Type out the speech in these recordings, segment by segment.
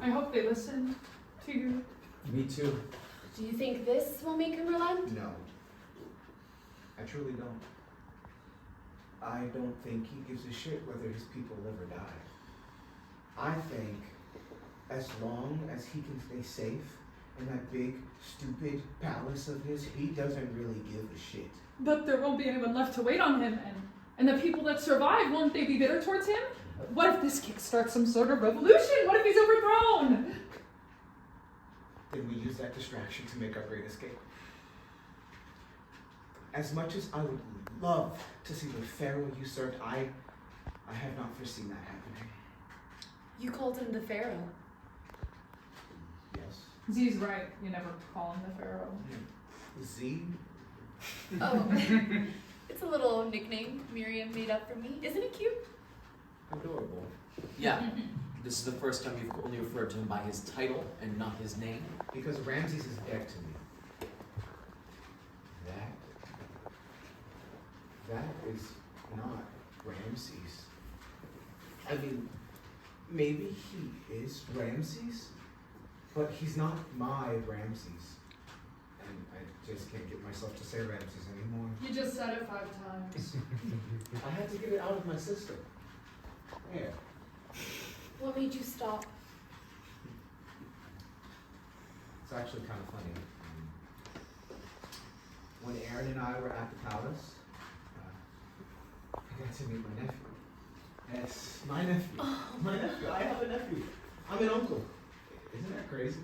I hope they listen to you. Me too. Do you think this will make him relent? No. I truly don't. I don't think he gives a shit whether his people live or die. I think as long as he can stay safe in that big, stupid palace of his, he doesn't really give a shit. But there won't be anyone left to wait on him, and the people that survive, won't they be bitter towards him? What if this kickstarts some sort of revolution? What if he's overthrown? Then we use that distraction to make our great escape. As much as I would love to see the pharaoh usurped, I have not foreseen that happening. You called him the Pharaoh. Yes. Z's right. You never call him the Pharaoh. Z? Oh, it's a little nickname Miriam made up for me. Isn't it cute? Adorable. Yeah. This is the first time you've only referred to him by his title and not his name. Because Ramses is dead to me. That is not Ramses. I mean, maybe he is Ramses, but he's not my Ramses. And I just can't get myself to say Ramses anymore. You just said it 5 times. I had to get it out of my system. Yeah. What made you stop? It's actually kind of funny. When Erin and I were at the palace, I got to meet my nephew. Yes, my nephew. My nephew. I have a nephew. I'm an uncle. Isn't that crazy?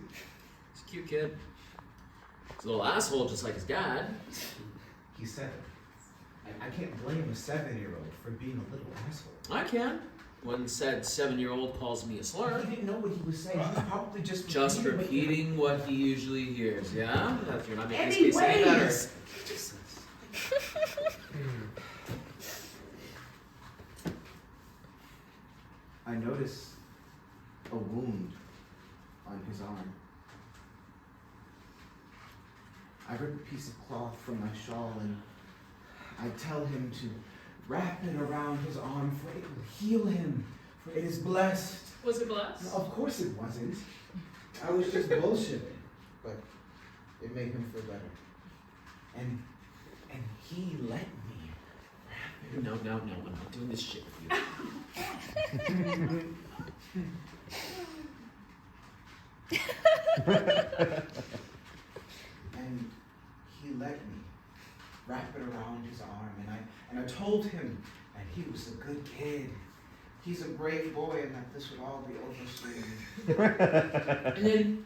He's a cute kid. He's a little asshole just like his dad. He's 7. I can't blame a 7-year-old for being a little asshole. I can. When said 7-year-old calls me a slur. He didn't know what he was saying. He was probably just repeating what he usually hears. Yeah? You're not making his case any better. He just says. I notice a wound on his arm. I rip a piece of cloth from my shawl and I tell him to wrap it around his arm, for it will heal him, for it is blessed. Was it blessed? No, of course it wasn't. I was just bullshitting, but it made him feel better. And he let me wrap it. No, I'm not doing this shit with you. And he let me wrap it around his arm, and I told him that he was a good kid. He's a brave boy, and that this would all be over soon. And then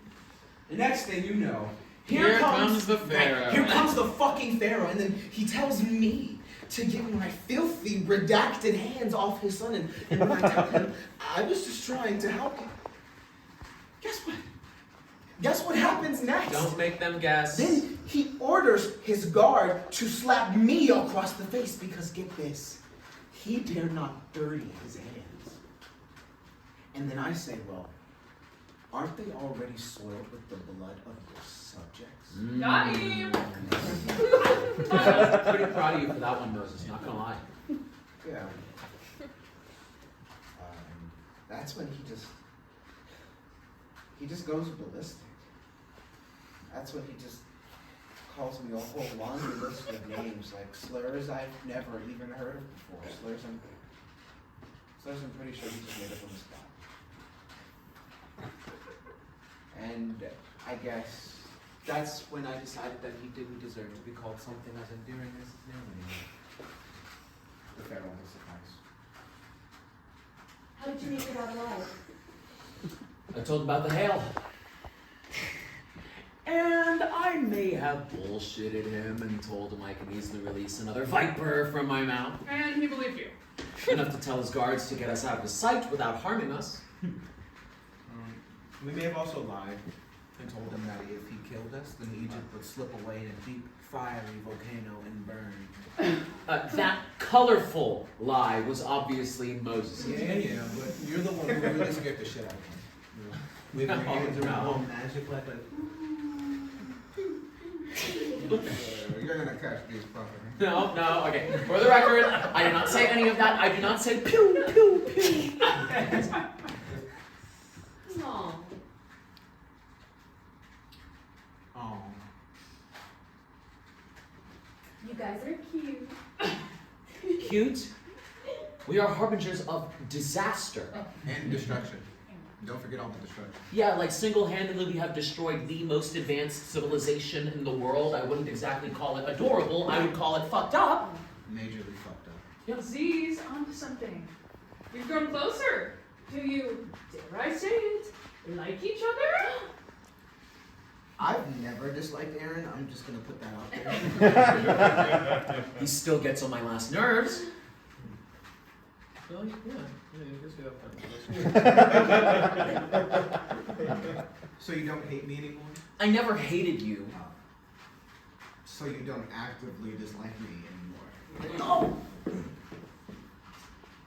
the next thing you know, here comes the Pharaoh. Here comes the fucking Pharaoh, and then he tells me to get my filthy, redacted hands off his son, and when I tell him I was just trying to help him, guess what? Guess what happens next? Don't make them guess. Then he orders his guard to slap me across the face because, get this, he dare not dirty his hands. And then I say, well, aren't they already soiled with the blood of your subjects? Got him! I'm pretty proud of you for that one, Moses, not gonna lie. Yeah. That's when he just goes ballistic. That's when he just calls me a whole laundry list of names, like slurs I've never even heard of before. Slurs I'm pretty sure he just made up on the spot. And I guess that's when I decided that he didn't deserve to be called something as endearing as his name anymore. The Pharaoh has sufficed. How did you make it out alive? I told about the hail. And I may have bullshitted him and told him I can easily release another viper from my mouth. And he believed you. Enough to tell his guards to get us out of his sight without harming us. We may have also lied and told him that if he killed us, then Egypt would slip away in a deep, fiery volcano and burn. That colorful lie was obviously Moses. Yeah, but you're the one who really scared the shit out of him. With your hands around magic like a... You're gonna catch these fuckers. No, okay. For the record, I did not say any of that. I did not say pew, pew, pew. Aw, cute. We are harbingers of disaster. And destruction. Don't forget all the destruction. Yeah, like single-handedly we have destroyed the most advanced civilization in the world. I wouldn't exactly call it adorable, I would call it fucked up. Majorly fucked up. Yeah. Z's onto something. You've grown closer. Do you, dare I say it, like each other? I've never disliked Erin. I'm just gonna put that out there. He still gets on my last nerves. Really? Yeah. I guess we have fun. So you don't hate me anymore? I never hated you. So you don't actively dislike me anymore? No!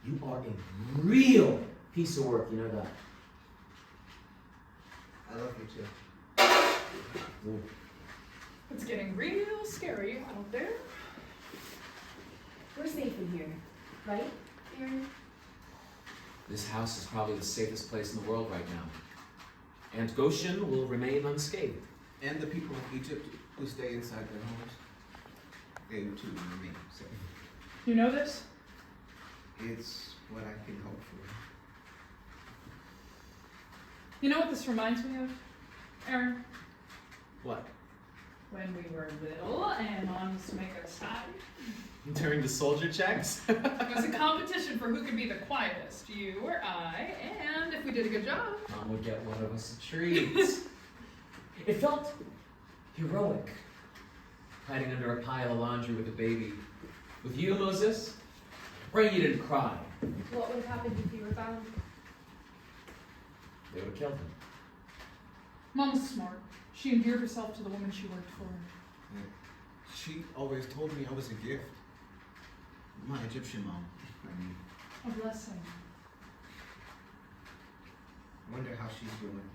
You are a real piece of work, you know that. I love you too. It's getting real scary out there. We're safe in here, right, Erin? This house is probably the safest place in the world right now. And Goshen will remain unscathed. And the people of Egypt who stay inside their homes, they too remain safe. You know this? It's what I can hope for. You know what this reminds me of, Erin? What? When we were little and Mom used to make us hide. During the soldier checks? It was a competition for who could be the quietest, you or I, and if we did a good job. Mom would get one of us a treat. It felt heroic, hiding under a pile of laundry with a baby. With you, Moses, pray you didn't cry. What would have happened if you were found? They would have killed him. Mom was smart. She endeared herself to the woman she worked for. She always told me I was a gift. My Egyptian mom, I mean. A blessing. I wonder how she's doing.